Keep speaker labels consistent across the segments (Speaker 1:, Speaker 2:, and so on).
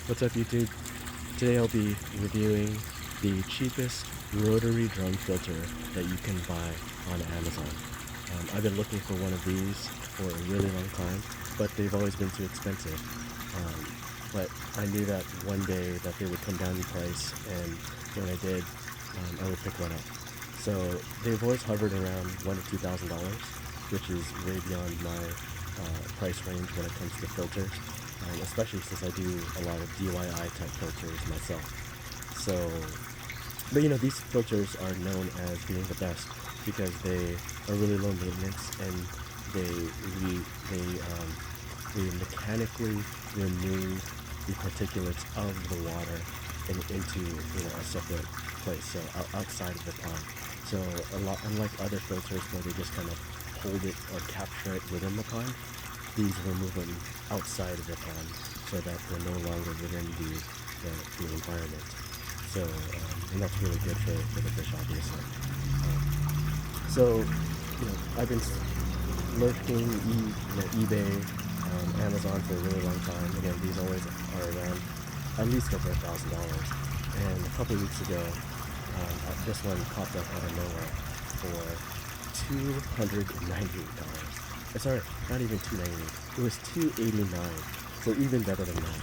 Speaker 1: What's up YouTube? Today I'll be reviewing the cheapest rotary drum filter that you can buy on Amazon. I've been looking for one of these for a really long time, but they've always been too expensive. But I knew that one day that they would come down in price, and when I did, I would pick one up. So they've always hovered around $1,000 to $2,000, which is way beyond my price range when it comes to filters. Especially since I do a lot of DIY type filters myself. So, but you know, these filters are known as being the best because they are really low maintenance and they mechanically remove the particulates of the water and into a separate place, so outside of the pond. So unlike other filters where they just kind of hold it or capture it within the pond, these remove them outside of the pond so that they're no longer within the environment. So, and that's really good for the fish, obviously. So, I've been lurking eBay, Amazon for a really long time. Again, these always are around at least over $1,000. And a couple of weeks ago, this one popped up out of nowhere for $298. Sorry, not even $298. It was $289. So even better than that.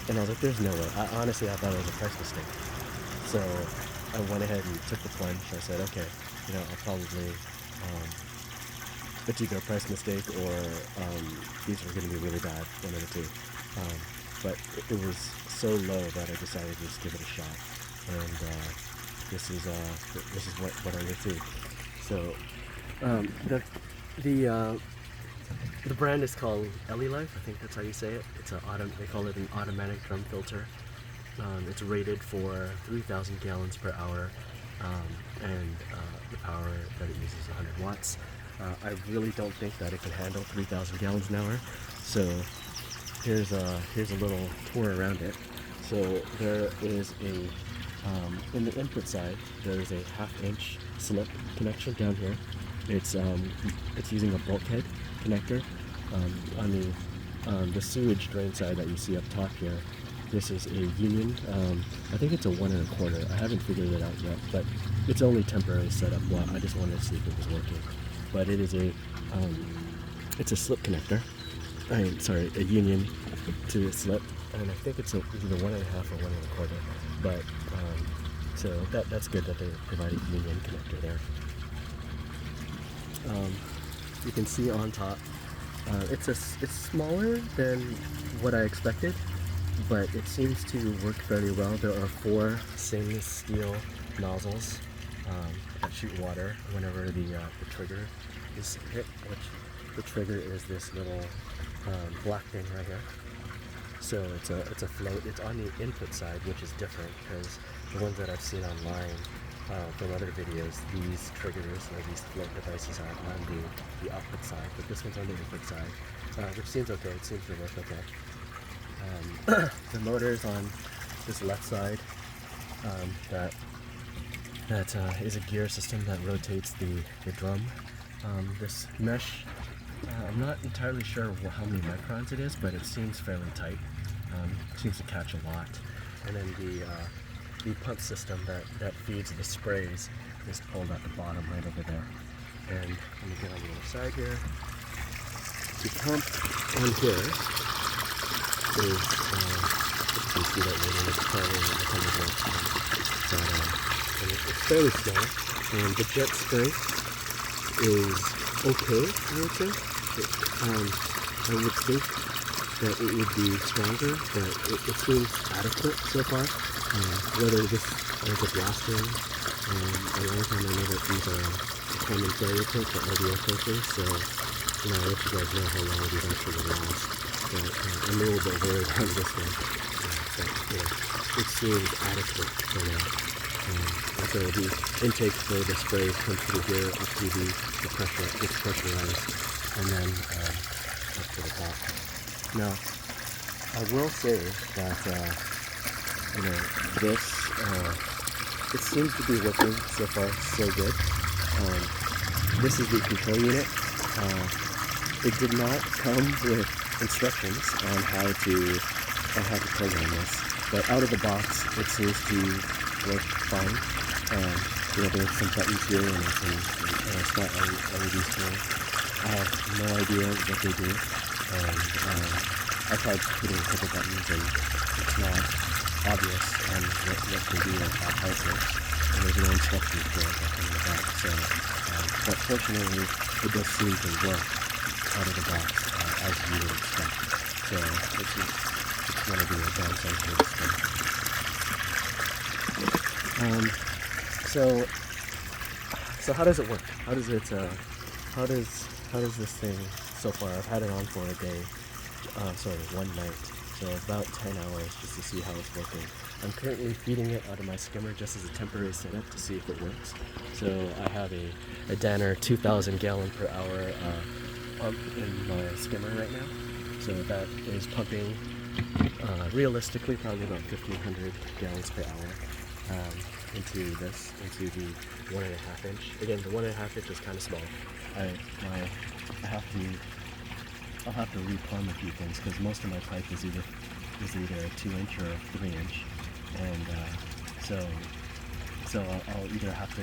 Speaker 1: And I was like, there's no way. Honestly, I thought it was a price mistake. So I went ahead and took the plunge. I said, okay, I'll probably, it's either a price mistake or these are going to be really bad, one of the two. But it was so low that I decided to just give it a shot. And this is what I received. So the brand is called ELELIFE, I think that's how you say it. They call it an automatic drum filter. It's rated for 3,000 gallons per hour, and the power that it uses is 100 watts. I really don't think that it can handle 3,000 gallons an hour. So here's a little tour around it. So there is in the input side, there is a 1/2 inch slip connection down here. It's using a bulkhead connector. On the sewage drain side that you see up top here, this is a union. I think it's a 1 1/4. I haven't figured it out yet, but it's only temporary setup. Well, I just wanted to see if it was working. But it is it's a slip connector. A union to a slip, and I think it's either 1 1/2 or 1 1/4. But so that's good that they provided a union connector there. You can see on top, it's smaller than what I expected, but it seems to work fairly well. There are 4 stainless steel nozzles that shoot water whenever the trigger is hit, which the trigger is this little black thing right here. So it's a float. It's on the input side, which is different because the ones that I've seen online from other videos, these triggers or these float devices are on the output side, but this one's on the input side, which seems okay. It seems to work okay. The motor's on this left side. That is a gear system that rotates the drum. This mesh, I'm not entirely sure how many microns it is, but it seems fairly tight. Seems to catch a lot. And then the pump system that feeds the sprays is pulled at the bottom right over there. And let me get on the other side here. The pump on here is, you can see that right in the car and it's fairly small. And the jet spray is okay, I would say. I would think that it would be stronger, but it seems adequate so far. Whether this ends up lasting a long time, I know that these are common failure kits or RDF filters, so I'll let you guys know how long these actually last. But I'm a little bit worried on this one, but it seems adequate for now. So the intake for the spray comes through here up to the pressure, it's pressurized, and then up to the top. Now, I will say that this it seems to be working so far so good. This is the control unit. It did not come with instructions on how to on how to program this. But out of the box, it seems to work fine. There's some buttons here and a small LED screen. I have no idea what they do. I tried hitting a couple buttons and it's not obvious on what they do and how it works. And there's no instructions for it that come in the back. So, but fortunately, it does seem to work out of the box as you would expect. So it's one of the downsides of this thing. So how does it work? How does this thing so far? I've had it on for a day. One night. So about 10 hours just to see how it's working. I'm currently feeding it out of my skimmer just as a temporary setup to see if it works. So I have a Danner 2,000 gallon per hour pump in my skimmer right now. So that is pumping realistically probably about 1,500 gallons per hour into the 1.5 inch. Again, the 1.5 inch is kind of small. I'll have to replumb a few things because most of my pipe is either a 2-inch or a 3-inch, and so I'll either have to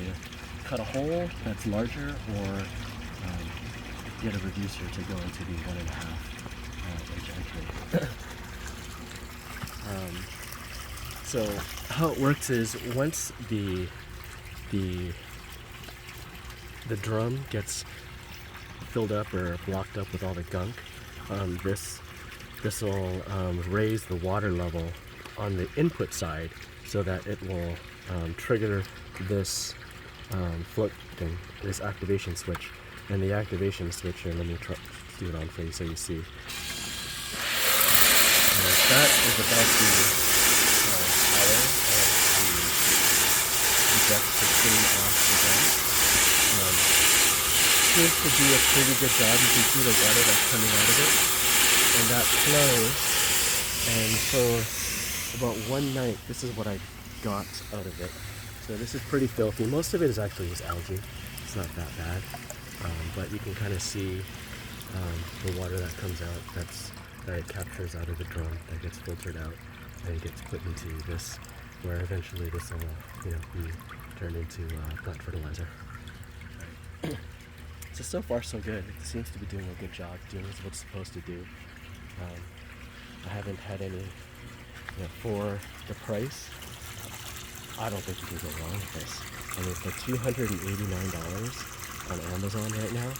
Speaker 1: cut a hole that's larger or get a reducer to go into the 1.5 inch entry. So how it works is once the drum gets filled up or blocked up with all the gunk, this will raise the water level on the input side so that it will trigger this float thing, this activation switch. And the activation switch here, let me do it on for you so you see. That is about the power of the jet to clean off the drum. Seems to do a pretty good job. You can see the water that's coming out of it, and that flows. And for about one night, this is what I got out of it. So this is pretty filthy. Most of it is actually just algae. It's not that bad, but you can kind of see the water that comes out. That it captures out of the drum, that gets filtered out and gets put into this, where eventually this will, be turned into plant fertilizer. So far so good. It seems to be doing a good job doing what it's supposed to do. I haven't had any, for the price, I don't think you can go wrong with this. I mean, for $289 on Amazon right now,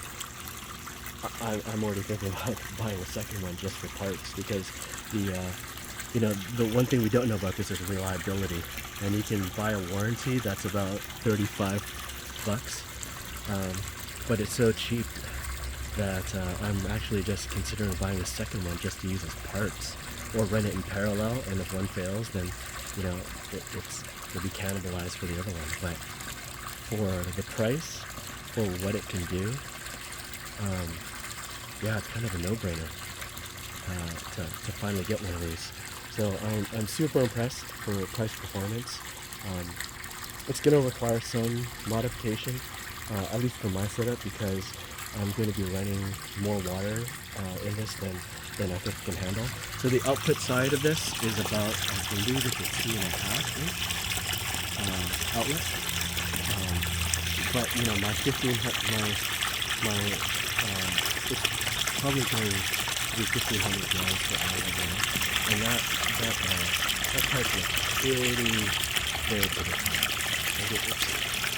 Speaker 1: I'm already thinking about buying a second one just for parts, because the one thing we don't know about this is reliability, and you can buy a warranty that's about $35, but it's so cheap that I'm actually just considering buying a second one just to use as parts, or run it in parallel, and if one fails, then it'll be cannibalized for the other one. But for the price, for what it can do, it's kind of a no-brainer to finally get one of these. So I'm super impressed for price performance. It's going to require some modification, at least for my setup, because I'm going to be running more water in this than I think it can handle. So the output side of this is about, I believe it's a 2.5 inch outlet. But my 1500, it's probably going to be 1,500 gallons per hour now, and that pipe looks pretty big for the pipe.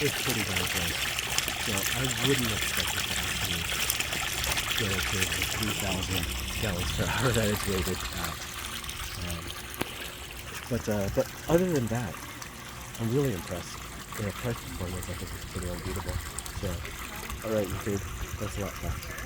Speaker 1: It's pretty darn close. So I wouldn't expect it to actually go to the 3,000 gallons per hour that it's rated at. But other than that, I'm really impressed. Price performance I think is pretty unbeatable. So, alright YouTube, thanks a lot, Pat.